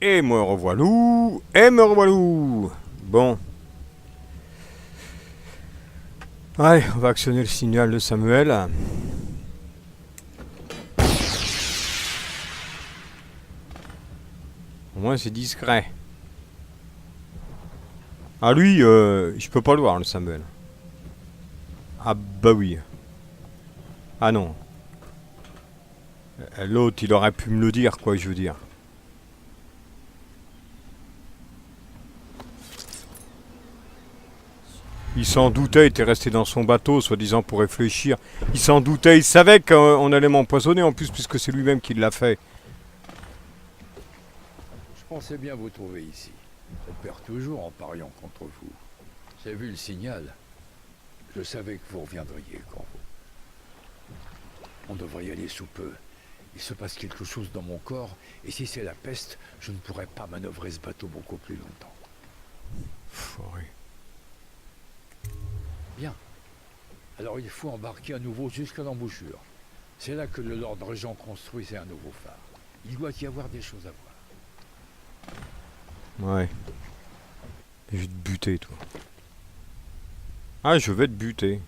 Et me revoilou. Et me revoilou. Bon. Allez, on va actionner le signal de Samuel. Au moins c'est discret. Ah lui, je peux pas le voir le Samuel. Ah bah oui. Ah non. L'autre il aurait pu me le dire quoi je veux dire. Il s'en doutait, il était resté dans son bateau, soi-disant pour réfléchir. Il s'en doutait, il savait qu'on allait m'empoisonner en plus, puisque c'est lui-même qui l'a fait. Je pensais bien vous trouver ici. On perd toujours en pariant contre vous. J'ai vu le signal. Je savais que vous reviendriez, Corvo. On devrait y aller sous peu. Il se passe quelque chose dans mon corps, et si c'est la peste, je ne pourrai pas manœuvrer ce bateau beaucoup plus longtemps. Foiré. Bien. Alors il faut embarquer à nouveau jusqu'à l'embouchure. C'est là que le Lord Régent construisait un nouveau phare. Il doit y avoir des choses à voir. Ouais. Je vais te buter, toi. Ah, je vais te buter.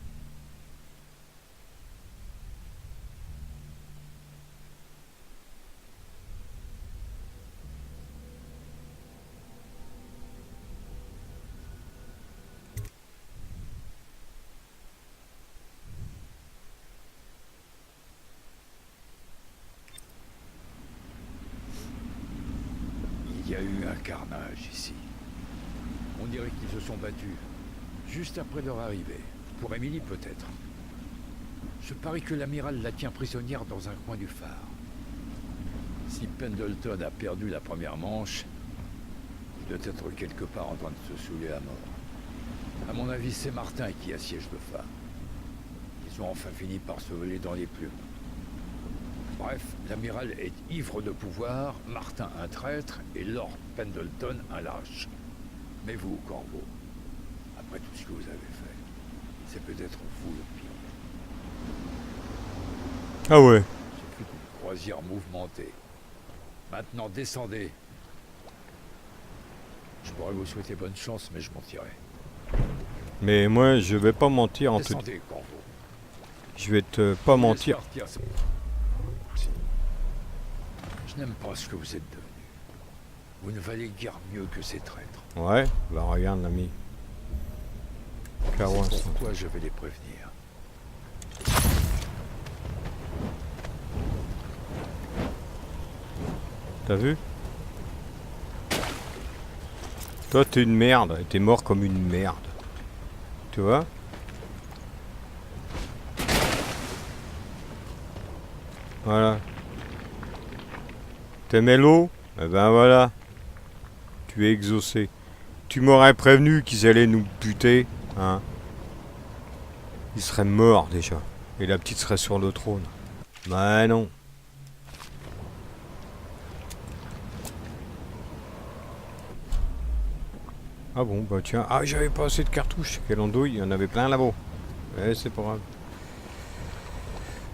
Il y a eu un carnage ici. On dirait qu'ils se sont battus. Juste après leur arrivée. Pour Emily peut-être. Je parie que l'amiral la tient prisonnière dans un coin du phare. Si Pendleton a perdu la première manche, il doit être quelque part en train de se saouler à mort. À mon avis, c'est Martin qui assiège le phare. Ils ont enfin fini par se voler dans les plumes. Bref, l'amiral est ivre de pouvoir, Martin un traître et Lord Pendleton un lâche. Mais vous, Corvo, après tout ce que vous avez fait, c'est peut-être vous le pion. Ah ouais. Ce fut une croisière mouvementée. Maintenant, descendez. Je pourrais vous souhaiter bonne chance, mais je mentirais. Mais moi, je vais pas mentir en tout. Descendez, Corvo. Je vais te pas mentir. Je n'aime pas ce que vous êtes devenu. Vous ne valez guère mieux que ces traîtres. Ouais, bah regarde l'ami. Carouin, C'est ça. pourquoi je vais les prévenir. T'as vu? Toi, t'es une merde. Et t'es mort comme une merde. Tu vois? Voilà. T'aimais l'eau? Eh ben voilà. Tu es exaucé. Tu m'aurais prévenu qu'ils allaient nous buter, hein? Ils seraient morts déjà. Et la petite serait sur le trône. Bah non. Ah bon, bah tiens. Ah, j'avais pas assez de cartouches. Quelle andouille, il y en avait plein là-bas. Eh, c'est pas grave.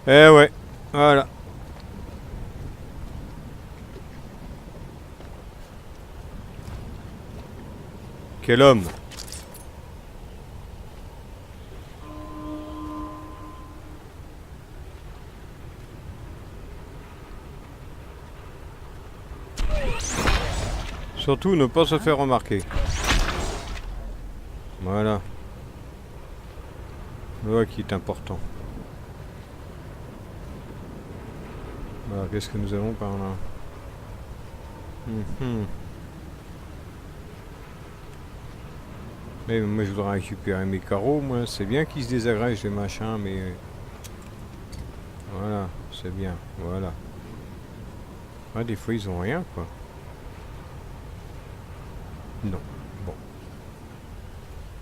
Eh ouais, voilà. Quel homme! Surtout ne pas se faire remarquer. Voilà. Voilà qui est important. Alors, qu'est-ce que nous avons par là? Mais moi je voudrais récupérer mes carreaux, moi. C'est bien qu'ils se désagrègent les machins, mais... Voilà, c'est bien, voilà. Ouais, des fois ils ont rien, quoi. Non, bon.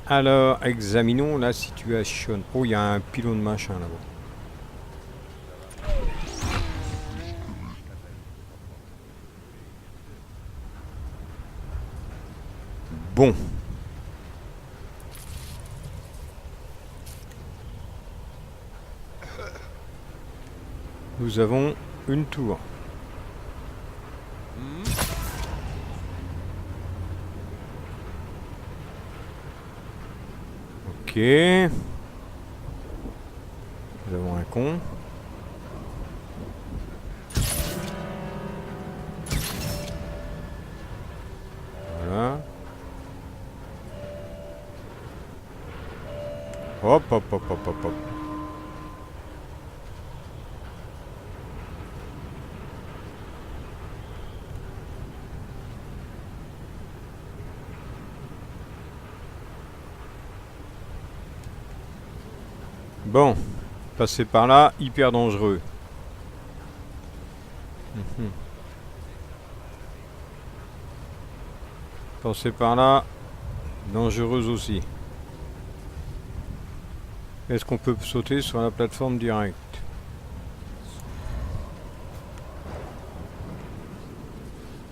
Alors, examinons la situation. Oh, il y a un pylône de machin là-bas. Bon. Nous avons une tour. Nous avons un con. Voilà. Hop, hop, hop, hop, hop, hop. Bon, passer par là, hyper dangereux. Passer par là, dangereuse aussi. Est-ce qu'on peut sauter sur la plateforme directe?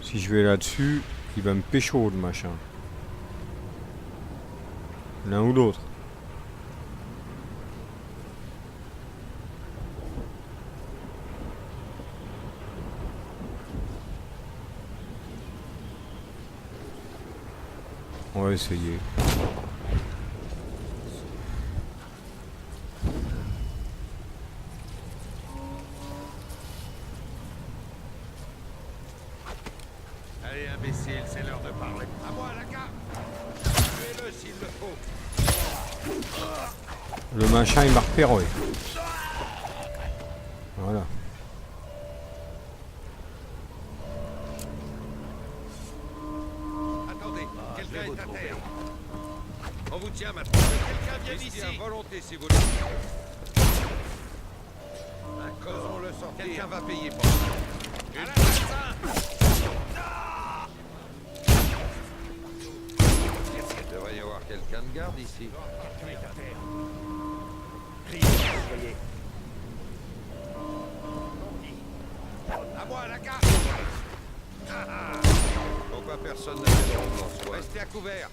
Si je vais là-dessus, il va me pécho le machin. L'un ou l'autre. On va essayer. Allez, imbécile, c'est l'heure de parler. À moi, la carte. Tuez-le s'il le faut. Le machin il m'a repéré. Voilà. Attendez, quelqu'un est à terre. On vous tient maintenant. Quelqu'un vient ici. À volonté, si vous voulez. Faisons-le sortir. Quelqu'un va payer pour ça. Une il devrait y avoir quelqu'un de garde ici. À moi, la carte. Pourquoi personne ne fait de soi? Restez à couvert.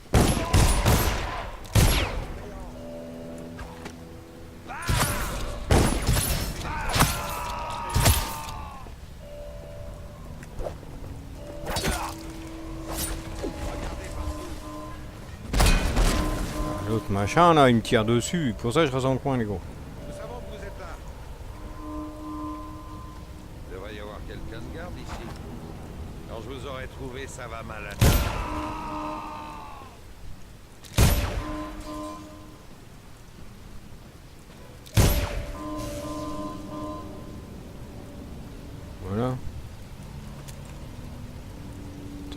L'autre machin là, il me tire dessus. Pour ça je reste en coin les gros. Nous savons que vous êtes là. Il devrait y avoir quelqu'un de garde ici. Quand je vous aurai trouvé, ça va mal à tête. Voilà.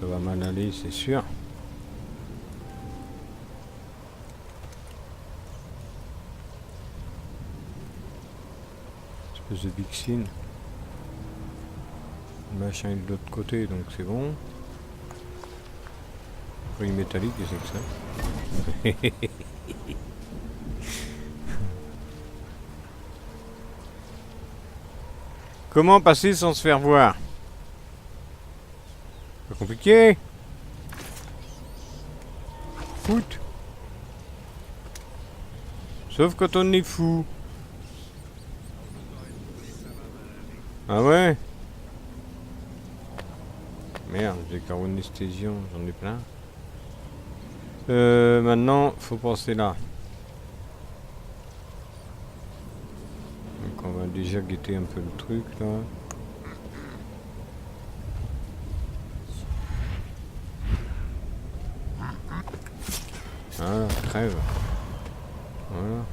Ça va mal aller, c'est sûr. Espèce de bixine. Le machin est de l'autre côté, donc c'est bon. Fruit métallique, qu'est-ce que c'est que ça? Comment passer sans se faire voir? Pas compliqué. Foot. Sauf quand on est fou. Ah ouais? Merde, j'ai carboanesthésion, j'en ai plein. Maintenant, faut passer là. Donc on va déjà guetter un peu le truc là. Voilà, crève. Voilà.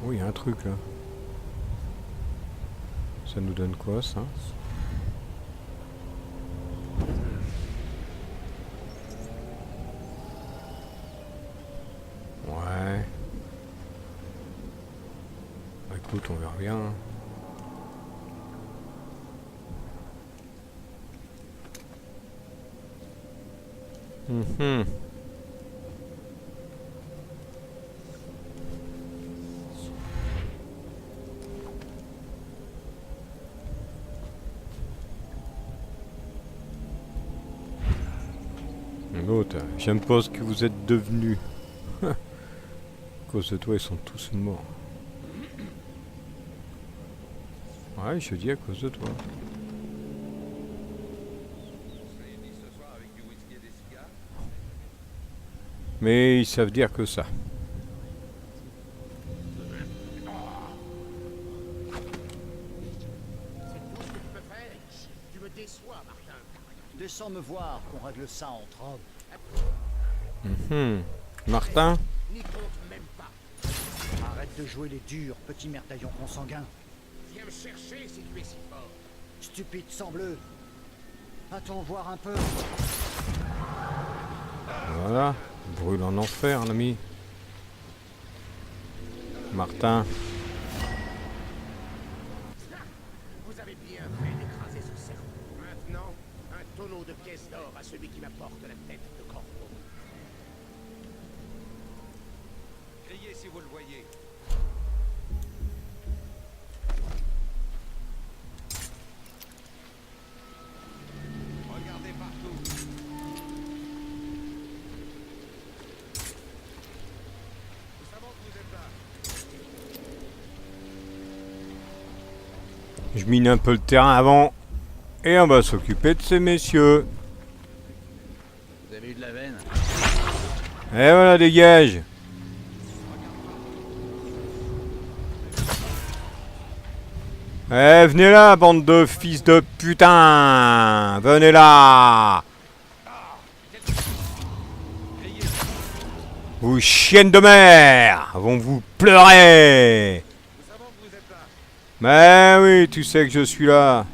Oh, il y a un truc là. Ça nous donne quoi ça? Ouais. Bah, écoute, on verra bien. Hein. L'autre, j'aime pas ce que vous êtes devenus. À cause de toi, ils sont tous morts. Ouais, je te dis à cause de toi. Mais ils savent dire que ça. C'est tout ce que tu peux faire ici. Tu me déçois, Martin. Descends me voir, qu'on règle ça entre hommes. Martin? N'y compte même pas. Arrête de jouer les durs, petit merdaillon consanguin. Viens me chercher si tu es si fort. Stupide sang bleu. Va-t-on voir un peu? Voilà. Brûle en enfer, l'ami. Martin. Vous avez bien fait d'écraser ce cerveau. Maintenant, un tonneau de pièces d'or à celui qui m'apporte la tête de corbeau. Criez si vous le voyez. Regardez partout. Nous savons que vous êtes là. Je mine un peu le terrain avant. Et on va s'occuper de ces messieurs. Vous avez eu de la veine? Et voilà, dégage. Eh, venez là, bande de fils de putain. Venez là. Vous chiennes de mer. Vont vous pleurer. Nous savons que vous êtes là. Mais oui, tu sais que je suis là.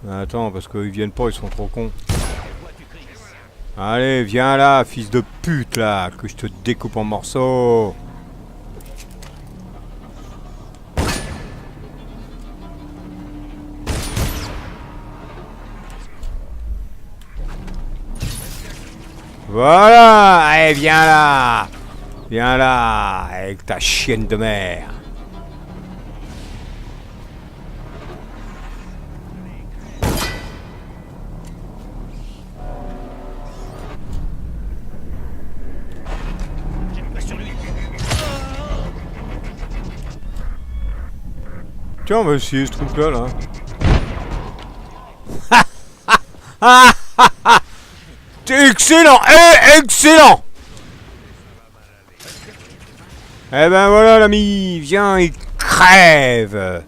Attends, parce qu'ils viennent pas, ils sont trop cons. Allez, viens là, fils de pute, là, que je te découpe en morceaux. Voilà, allez, viens là. Viens là, avec ta chienne de mer. Tiens, on va essayer ce truc-là, là. Excellent! Excellent! Eh ben voilà, l'ami, viens et crève!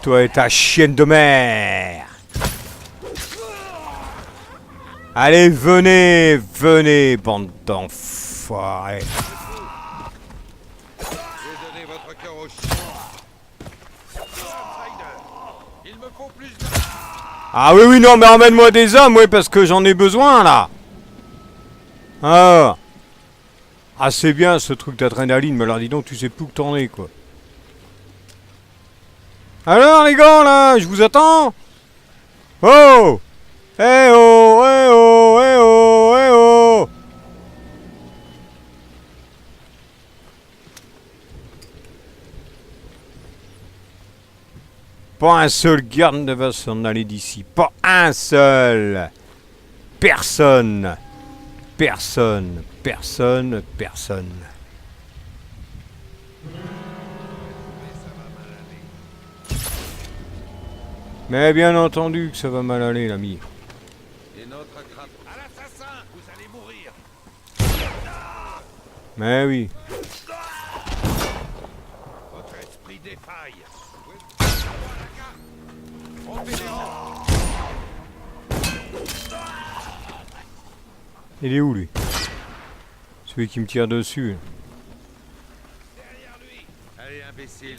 Toi et ta chienne de mer! Allez, venez, venez, bande d'enfoirés! Vous donnez votre cœur au chien. Il me faut plus de... Ah oui, oui, non, mais emmène-moi des hommes, oui, parce que j'en ai besoin, là. Ah, ah c'est bien, ce truc d'adrénaline, mais alors dis donc, tu sais plus où tourner, quoi. Alors, les gars, là, je vous attends. Oh. Eh oh, eh oh, eh oh, eh oh. Pas un seul garde ne va s'en aller d'ici. Pas un seul. Personne. Personne. Personne. Personne. Mais bien entendu que ça va mal aller, l'ami. Et notre crabe... À l'assassin! Vous allez mourir! Mais oui. Votre esprit défaille! Rompez les rangs! Il est où, lui? Celui qui me tire dessus. Derrière lui! Allez, imbécile!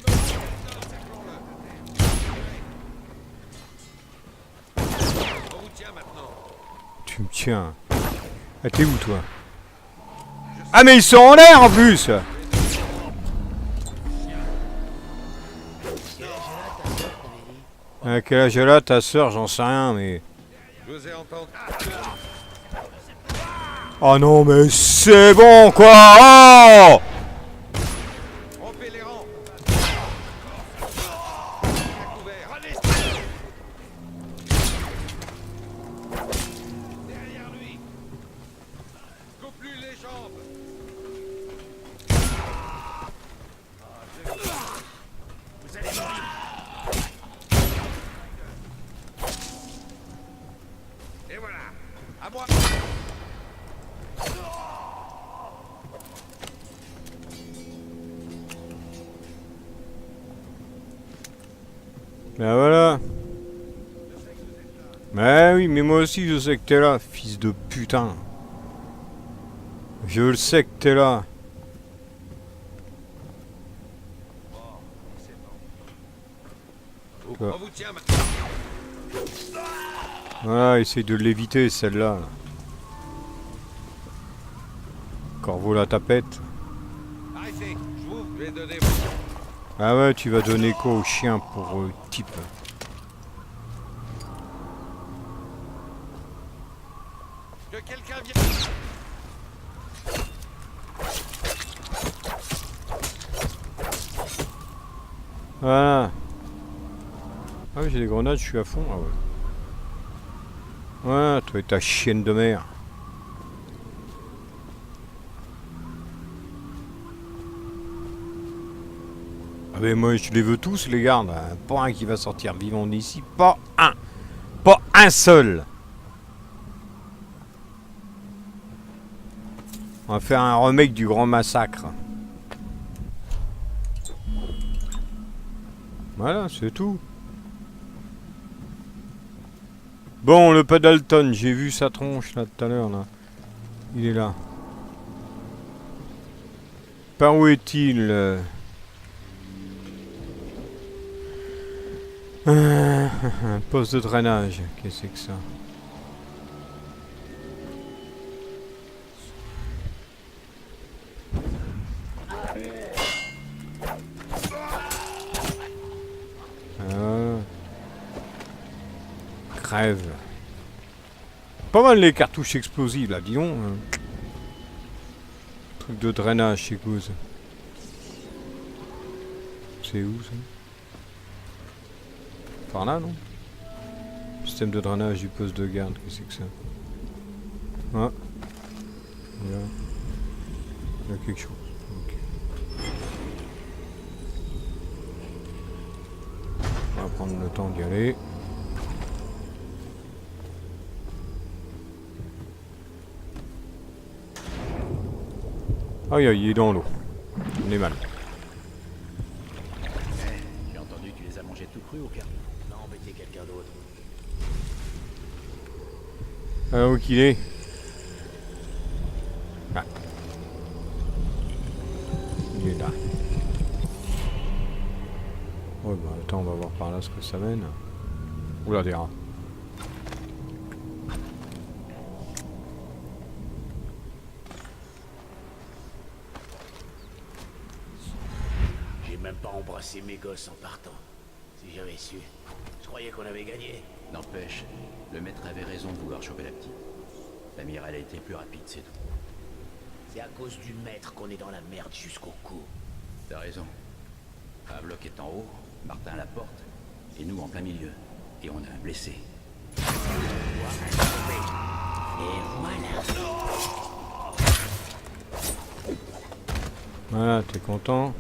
On vous tient maintenant! Tu me tiens. Ah, t'es où, toi? Ah, mais ils sont en l'air, en plus! À quel âge elle a, ta soeur? J'en sais rien, mais... Je vous ai entendu. Oh non, mais c'est bon, quoi! Oh! Rompez les rangs! Couvert! Derrière lui! Coupe-lui les jambes! Ben voilà. Mais oui, mais moi aussi je sais que t'es là, fils de putain. Je le sais que t'es là. On vous tient maintenant. Voilà, essaye de l'éviter celle-là. Là. Corbeau la tapette. Arrêtez, je vous vais donner. Ah ouais, tu vas donner quoi au chien pour type? Que quelqu'un vienne. Voilà. Ah oui, j'ai des grenades, je suis à fond. Ah ouais. Ouais, toi et ta chienne de mer. Ah mais moi je les veux tous les gardes. Pas un qui va sortir vivant d'ici. Pas un. Pas un seul. On va faire un remake du Grand Massacre. Voilà, c'est tout. Bon, le Paddleton, j'ai vu sa tronche là tout à l'heure là. Il est là. Par où est-il Poste de drainage. Qu'est-ce que c'est que ça? Crève. Pas mal les cartouches explosives là, dis donc. Truc de drainage chez Goose. C'est où ça? Par là, non? Système de drainage du poste de garde, qu'est-ce que c'est que ça? Ah. Il y a quelque chose. Ok. On va prendre le temps d'y aller. Aïe aïe, il est dans l'eau. On est mal. J'ai entendu que tu les as mangés tout crus au cas. Non, embêter quelqu'un d'autre. Ah, où qu'il est? Ah. Il est là. Ouais, bah attends, on va voir par là ce que ça mène. Oula, des rats. J'ai même pas embrassé mes gosses en partant. Si j'avais su, je croyais qu'on avait gagné. N'empêche, le maître avait raison de vouloir choper la petite. L'amiral a été plus rapide, c'est tout. C'est à cause du maître qu'on est dans la merde jusqu'au cou. T'as raison. Havlock est en haut, Martin à la porte, et nous en plein milieu. Et on a un blessé. Et voilà. Voilà, t'es content?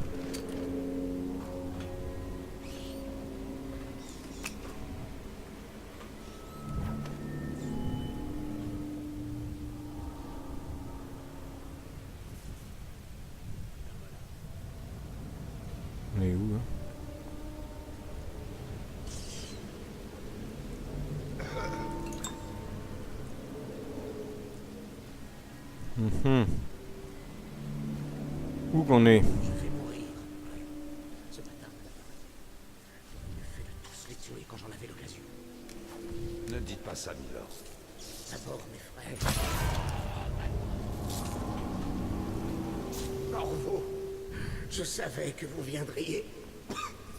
On est où, hein? Où qu'on est? Je vais mourir. Ouais. Ce matin, il me fait de tous les tuer quand j'en avais l'occasion. Ne dites pas ça, Milord. D'abord mes frères. Corvo, je savais que vous viendriez.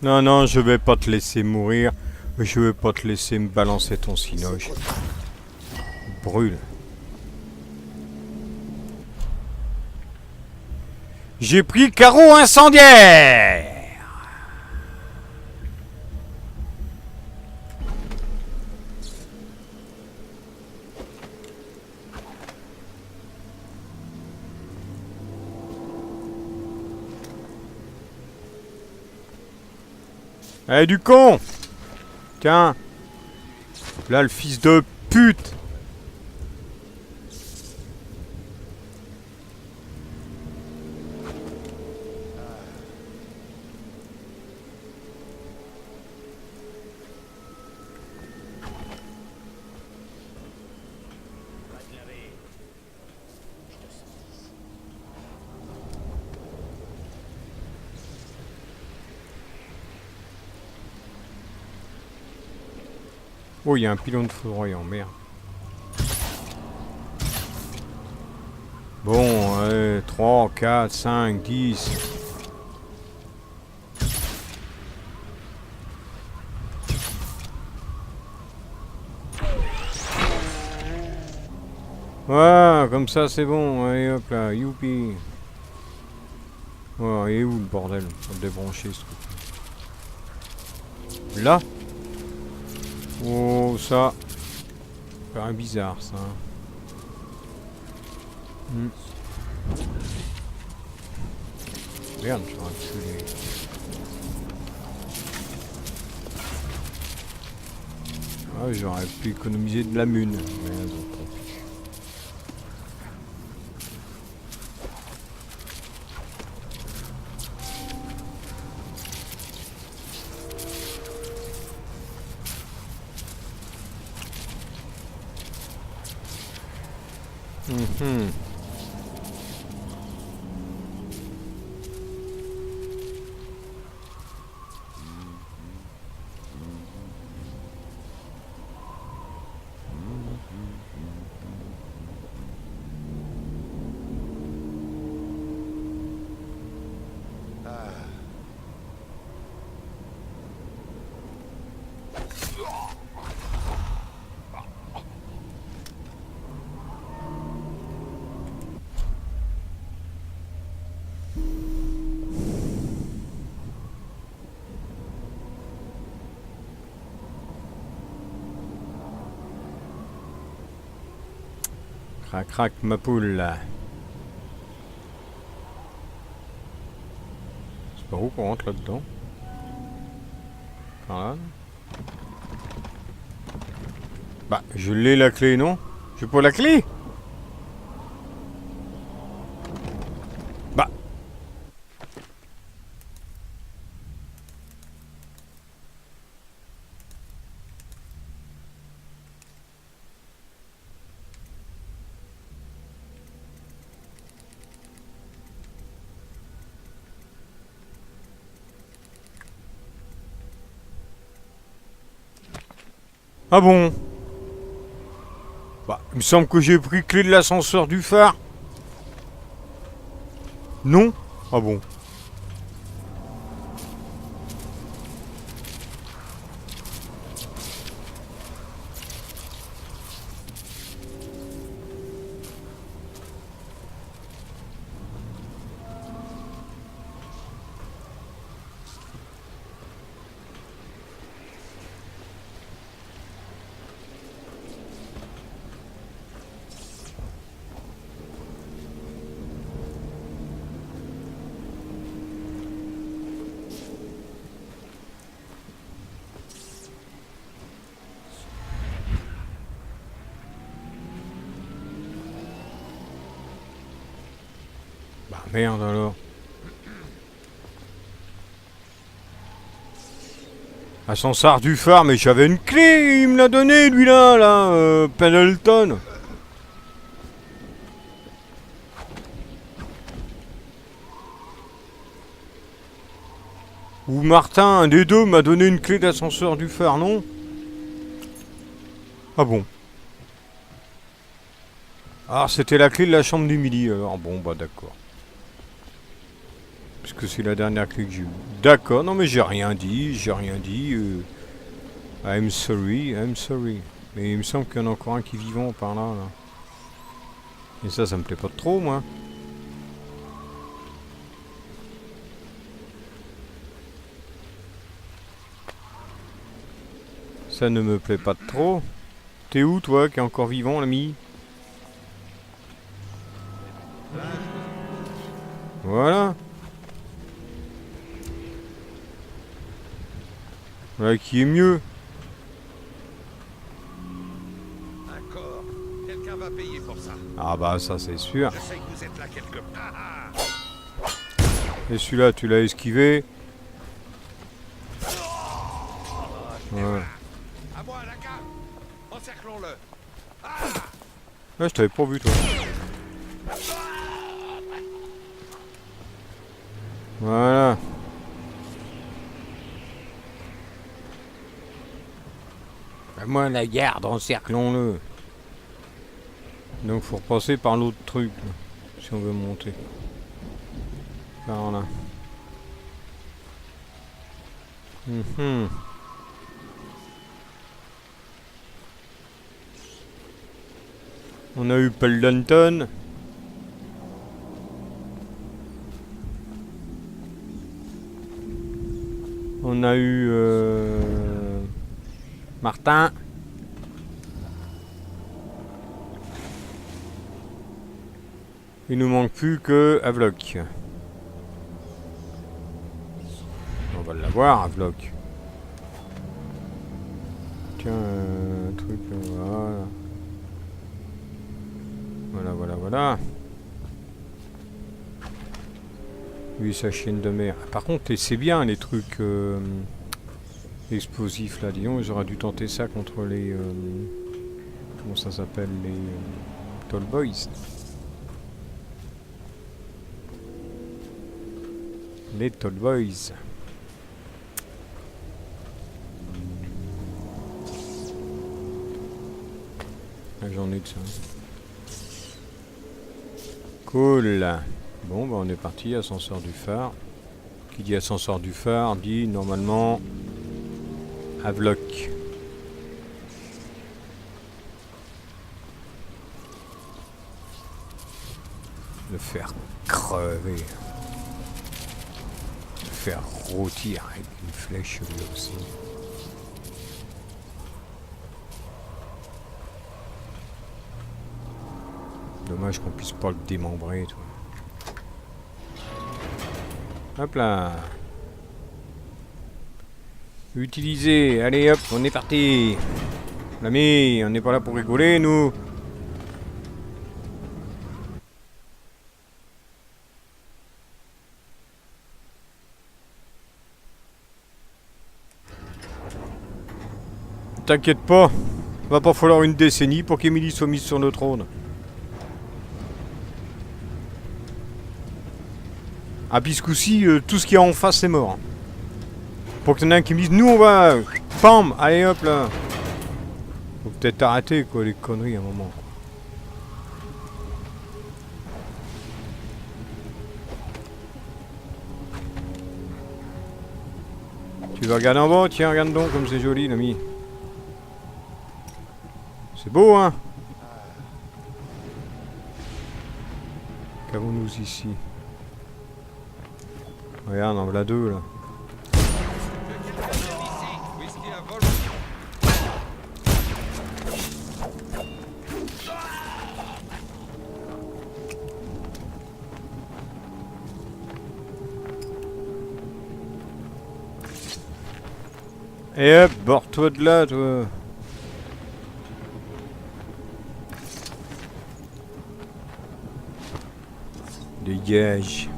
Non, non, je vais pas te laisser mourir. Je vais pas te laisser me balancer ton cinoche. Brûle. J'ai pris le carreau incendiaire. Eh, du con! Tiens. Là, le fils de pute. Oh, il y a un pylône foudroyant, merde. Bon, allez, 3, 4, 5, 10. Voilà, comme ça c'est bon. Allez hop là, youpi. Oh, il est où le bordel? Faut le débrancher ce truc. Là? Oh, ça. Ça paraît bizarre ça. Merde, j'aurais pu les... Ah, j'aurais pu économiser de la mune. Mais bon, tant pis. Crac crac ma poule là. C'est pas où qu'on rentre là-dedans? Par là? Bah, je l'ai la clé, non? J'ai pas la clé? Bah. Ah bon? Bah, il me semble que j'ai pris clé de l'ascenseur du phare. Non? Ah bon? Bah merde alors. Ascenseur du phare, mais j'avais une clé, il me l'a donné lui là, Pendleton. Ou Martin, un des deux, m'a donné une clé d'ascenseur du phare, non? Ah bon. Ah, c'était la clé de la chambre d'Emily, alors bon, bah d'accord. Puisque c'est la dernière clé que j'ai eue. D'accord, non mais j'ai rien dit, I'm sorry. Mais il me semble qu'il y en a encore un qui est vivant par là, là. Et ça me plaît pas trop, moi. Ça ne me plaît pas trop. T'es où, toi, qui est encore vivant, l'ami? Voilà. Voilà qui est mieux. Un corps. Quelqu'un va payer pour ça. Ah bah ça c'est sûr. Je sais que vous êtes là quelque part. Et celui-là tu l'as esquivé. Ouais. À moi, la cave. Encerclons-le. Ah, je t'avais pas vu toi. Voilà. Moi la garde, encerclons-le. Donc faut repasser par l'autre truc, là, si on veut monter. Par là. On a eu Paul Danton. On a eu Martin. Il nous manque plus que Havelock. On va l'avoir, Havelock. Tiens, un truc, voilà. Voilà. Lui, sa chienne de mer. Par contre, c'est bien les trucs explosifs là. Disons, ils auraient dû tenter ça contre les. Comment ça s'appelle? Les Tall Boys. Les Tall Boys. Ah, j'en ai que ça. Cool. Bon, bah on est parti, ascenseur du phare. Qui dit ascenseur du phare dit normalement Havelock. Le faire crever. Le faire rôtir avec une flèche lui aussi. Dommage qu'on puisse pas le démembrer, toi. Hop là. Utiliser. Allez hop, on est parti. L'ami, on n'est pas là pour rigoler, nous. T'inquiète pas. Va pas falloir une décennie pour qu'Emily soit mise sur le trône. Ah, puis ce coup-ci, tout ce qu'il y a en face, c'est mort. Pour que t'en aies un qui me dise, nous on va... Pam! Allez hop là! Faut peut-être arrêter quoi, les conneries à un moment. Tu vas regarder en bas? Tiens, regarde donc comme c'est joli, l'ami. C'est beau, hein? Qu'avons-nous ici? Regarde, en voilà deux, là. Et hop, bord-toi de là, toi. Dégage.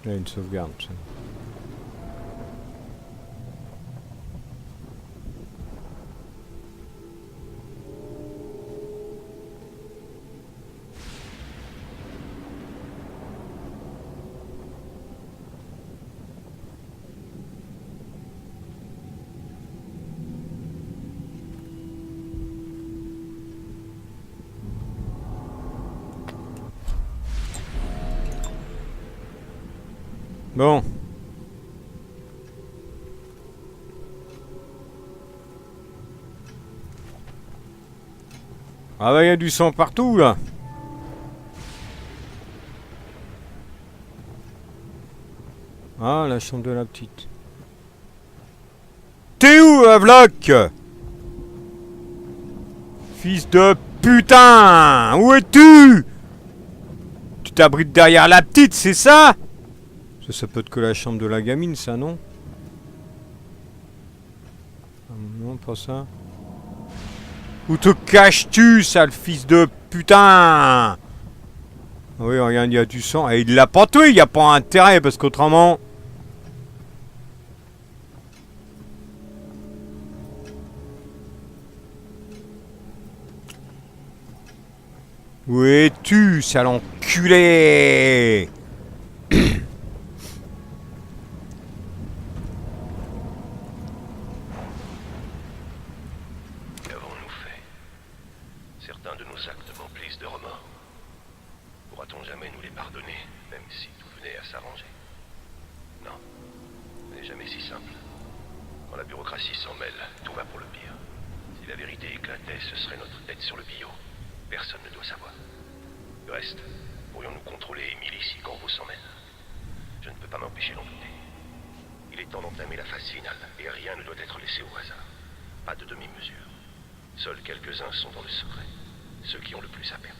Il y a une sauvegarde. Ça. Bon. Ah bah il y a du sang partout là. Ah, la chambre de la petite. T'es où, Havelock? Fils de putain! Où es-tu? Tu t'abrites derrière la petite, c'est ça? Ça peut être que la chambre de la gamine, ça, non? Non, pas ça. Où te caches-tu, sale fils de putain? Oui, regarde, il y a du sang. Et il l'a pas tué, il n'y a pas intérêt, parce qu'autrement... Où es-tu, sale enculé? Qu'avons-nous fait? Certains de nos actes m'emplissent de remords. Pourra-t-on jamais nous les pardonner, même si tout venait à s'arranger? Non, ce n'est jamais si simple. Quand la bureaucratie s'en mêle, tout va pour le pire. Si la vérité éclatait, ce serait notre tête sur le billot. Personne ne doit savoir. Du reste, pourrions-nous contrôler Emily si Corvo s'en mêle? Je ne peux pas m'empêcher d'en douter. Il est temps d'entamer la phase finale, et rien ne doit être laissé au hasard. Pas de demi-mesure. Seuls quelques-uns sont dans le secret. Ceux qui ont le plus à perdre.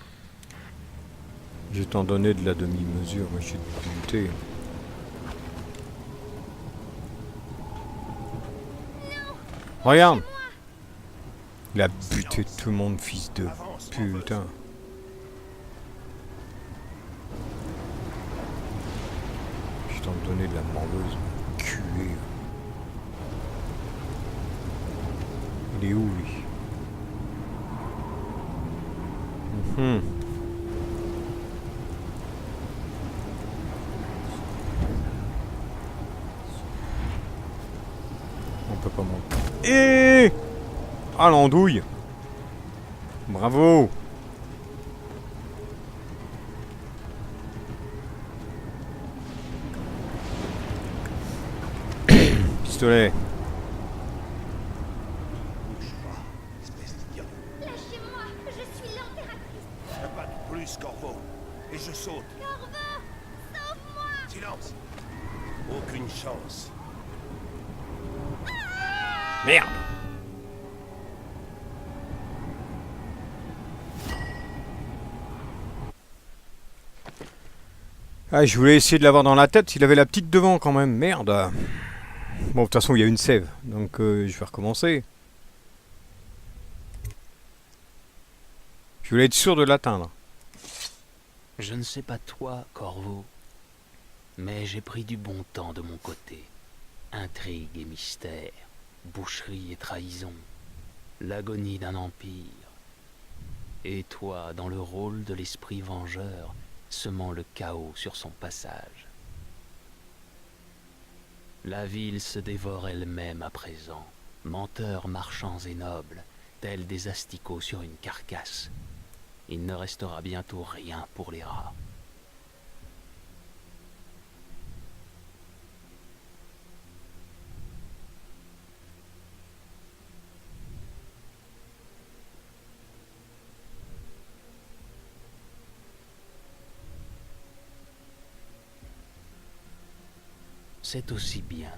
Je vais t'en donner de la demi-mesure, moi je suis buté. Regarde! Il a buté tout le monde, fils de putain. Je vais t'en donner de la morveuse, culé. Il est où lui? On peut pas monter. Et ah l'andouille. Bravo. Pistolet. Lâchez-moi, je suis l'impératrice. Pas de plus, Corvo. Et je saute. Corvo, sauve-moi. Silence. Aucune chance. Merde. Ah, je voulais essayer de l'avoir dans la tête, il avait la petite devant quand même, merde. Bon, de toute façon, il y a une sève, donc je vais recommencer. Je voulais être sûr de l'atteindre. Je ne sais pas toi, Corvo, mais j'ai pris du bon temps de mon côté. Intrigue et mystère, boucherie et trahison, l'agonie d'un empire. Et toi, dans le rôle de l'esprit vengeur, semant le chaos sur son passage. La ville se dévore elle-même à présent, menteurs marchands et nobles, tels des asticots sur une carcasse. Il ne restera bientôt rien pour les rats. C'est aussi bien.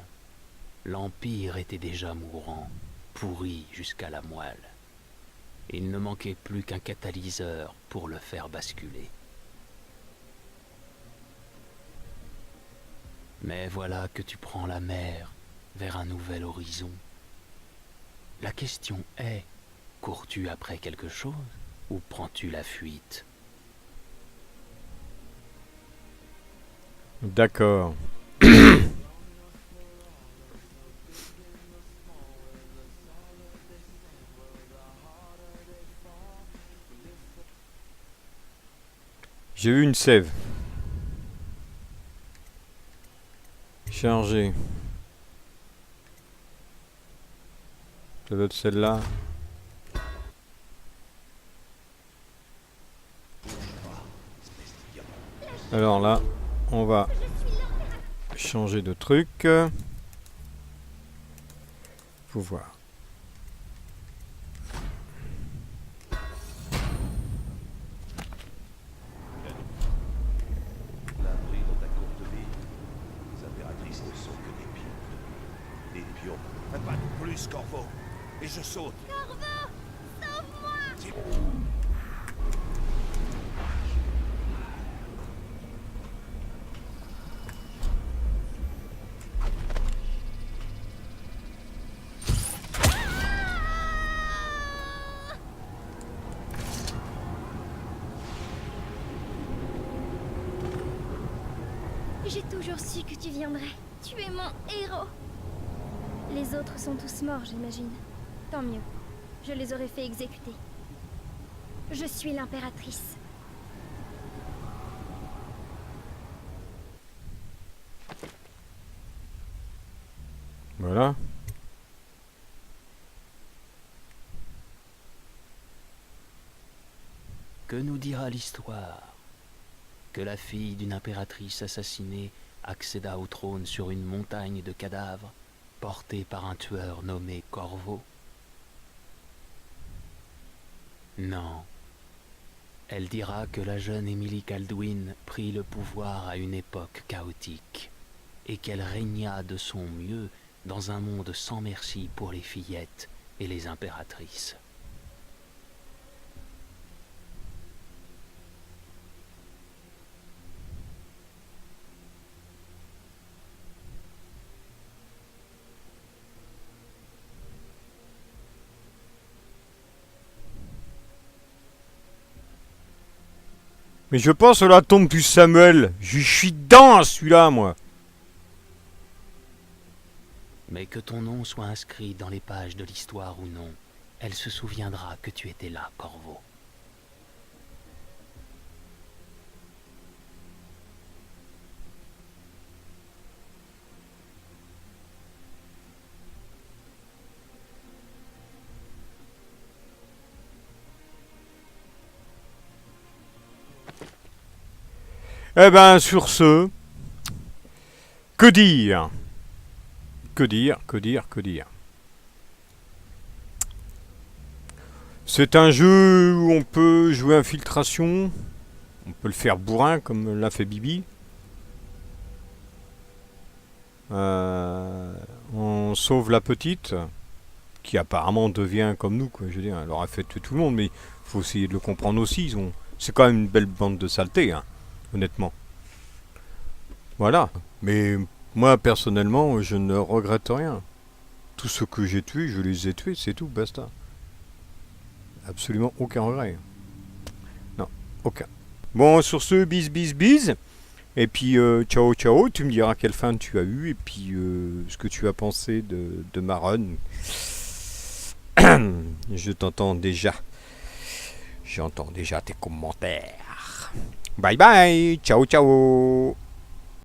L'Empire était déjà mourant, pourri jusqu'à la moelle. Il ne manquait plus qu'un catalyseur pour le faire basculer. Mais voilà que tu prends la mer vers un nouvel horizon. La question est, cours-tu après quelque chose ou prends-tu la fuite? D'accord. J'ai eu une sève. Chargée. Ça doit être celle-là. Alors là, on va changer de truc. Faut voir. L'abri dans ta courte vie. Les impératrices ne sont que des pions. Des pions. Pas de plus, Corvo. Et je saute. Corvo, sauve-moi. J'ai toujours su que tu viendrais. Tu es mon héros. Les autres sont tous morts, j'imagine. Tant mieux. Je les aurais fait exécuter. Je suis l'impératrice. Voilà. Que nous dira l'histoire? Que la fille d'une impératrice assassinée accéda au trône sur une montagne de cadavres, portée par un tueur nommé Corvo? Non. Elle dira que la jeune Emily Kaldwin prit le pouvoir à une époque chaotique, et qu'elle régna de son mieux dans un monde sans merci pour les fillettes et les impératrices. Mais je pense à la tombe du Samuel. Je suis dans celui-là, moi. Mais que ton nom soit inscrit dans les pages de l'histoire ou non, elle se souviendra que tu étais là, Corvo. Eh ben, sur ce, que dire? Que dire? Que dire? Que dire? C'est un jeu où on peut jouer infiltration. On peut le faire bourrin comme l'a fait Bibi. On sauve la petite, qui apparemment devient comme nous, quoi. Je veux dire, elle aura fait tuer tout le monde, mais il faut essayer de le comprendre aussi. C'est quand même une belle bande de saletés, hein, honnêtement. Voilà. Mais moi, personnellement, je ne regrette rien. Tous ceux que j'ai tués, je les ai tués, c'est tout, basta. Absolument aucun regret. Non, aucun. Bon, sur ce, bis, bis, bis. Et puis, ciao, ciao. Tu me diras quelle fin tu as eu et puis ce que tu as pensé de ma run. Je t'entends déjà. J'entends déjà tes commentaires. Bye bye. Ciao, ciao.